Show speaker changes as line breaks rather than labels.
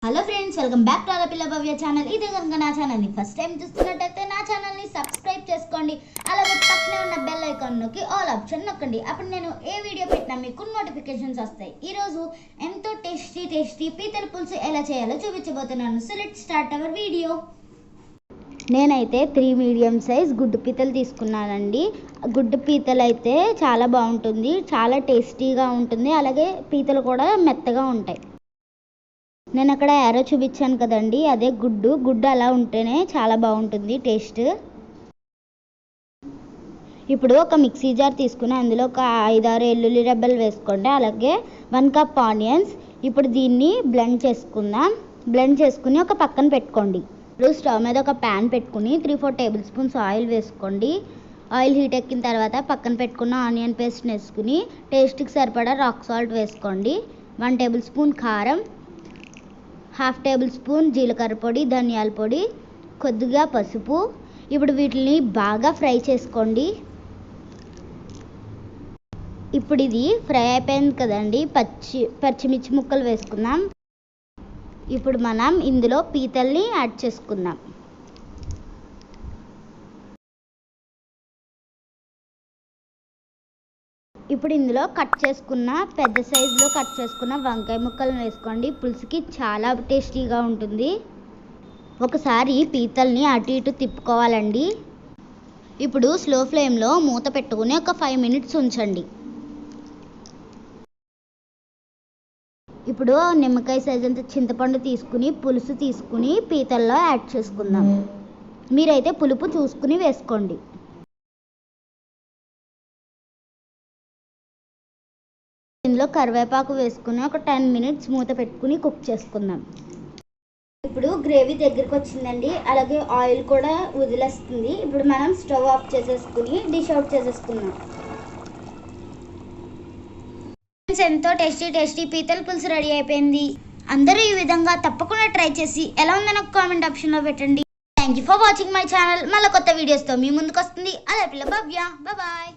Hello friends, welcome back to ఆడపిల్ల భవ్య channel. ఇదే కనుక నా ఛానల్ని ఫస్ట్ టైం చూస్తున్నట్టయితే నా ఛానల్ని సబ్స్క్రైబ్ చేసుకోండి. అలాగే పక్కనే ఉన్న బెల్ ఐకాన్ నొక్కి ఆల్ ఆప్షన్ నొక్కండి. అప్పుడు నేను ఏ వీడియో పెట్టినా మీకు నోటిఫికేషన్స్ వస్తాయి. ఈరోజు ఎంతో టేస్టీ పీతల పులుసు ఎలా చేయాలో చూపించబోతున్నాను. So let's start our video. నేనైతే 3 మీడియం సైజ్ గుడ్డు పీతలు తీసుకున్నానండి. గుడ్డు పీతలు అయితే చాలా బాగుంటుంది, చాలా టేస్టీగా ఉంటుంది. అలాగే పీతలు కూడా మెత్తగా ఉంటాయి. నేను అక్కడ యారో చూపించాను కదండి, అదే గుడ్డు అలా ఉంటేనే చాలా బాగుంటుంది టేస్ట్. ఇప్పుడు ఒక మిక్సీ జార్ తీసుకుని అందులో ఒక 5-6 వెల్లుల్లి రెబ్బలు వేసుకోండి. అలాగే 1 కప్ ఆనియన్స్. ఇప్పుడు దీన్ని బ్లెండ్ చేసుకుందాం. బ్లెండ్ చేసుకుని ఒక పక్కన పెట్టుకోండి. ఇప్పుడు స్టవ్ మీద ఒక ప్యాన్ పెట్టుకుని 3-4 టేబుల్ స్పూన్స్ ఆయిల్ వేసుకోండి. ఆయిల్ హీట్ ఎక్కిన తర్వాత పక్కన పెట్టుకున్న ఆనియన్ పేస్ట్ వేసుకుని టేస్ట్కి సరిపడా రాక్ సాల్ట్ వేసుకోండి. 1 టేబుల్ స్పూన్ కారం, 1/2 టేబుల్ స్పూన్ జీలకర్ర పొడి, ధనియాల పొడి, కొద్దిగా పసుపు. ఇప్పుడు వీటిని బాగా ఫ్రై చేసుకోండి. ఇప్పుడు ఇది ఫ్రై అయిపోయింది కదండి, పచ్చిమిర్చి ముక్కలు వేసుకుందాం. ఇప్పుడు మనం ఇందులో పీతల్ని యాడ్ చేసుకుందాం. ఇప్పుడు ఇందులో పెద్ద సైజులో కట్ చేసుకున్న వంకాయ ముక్కలను వేసుకోండి. పులుసుకి చాలా టేస్టీగా ఉంటుంది. ఒకసారి పీతల్ని అటు ఇటు తిప్పుకోవాలండి. ఇప్పుడు స్లో ఫ్లేమ్లో మూత పెట్టుకుని ఒక 5 మినిట్స్ ఉంచండి. ఇప్పుడు నిమ్మకాయ సైజ్ అంత చింతపండు తీసుకుని పులుసు తీసుకుని పీతల్లో యాడ్ చేసుకుందాం. మీరైతే పులుపు చూసుకుని వేసుకోండి. ఇందులో కరివేపాకు వేసుకుని ఒక 10 మినిట్స్ మూత పెట్టుకుని కుక్ చేసుకుందాం. ఇప్పుడు గ్రేవీ దగ్గరికి వచ్చిందండి, అలాగే ఆయిల్ కూడా వదిలేస్తుంది. ఇప్పుడు మనం స్టవ్ ఆఫ్ చేసేసుకుని డిష్ అవుట్ చేసేసుకుందాం. ఎంతో టేస్టీ పీతల పులుసు రెడీ అయిపోయింది. అందరూ ఈ విధంగా తప్పకుండా ట్రై చేసి ఎలా ఉందో నాకు కామెంట్ ఆప్షన్లో పెట్టండి. Thank you for watching my channel. మళ్ళీ కొత్త వీడియోస్తో మీ ముందుకు వస్తుంది ఆడపిల్ల భవ్య. బాయ్.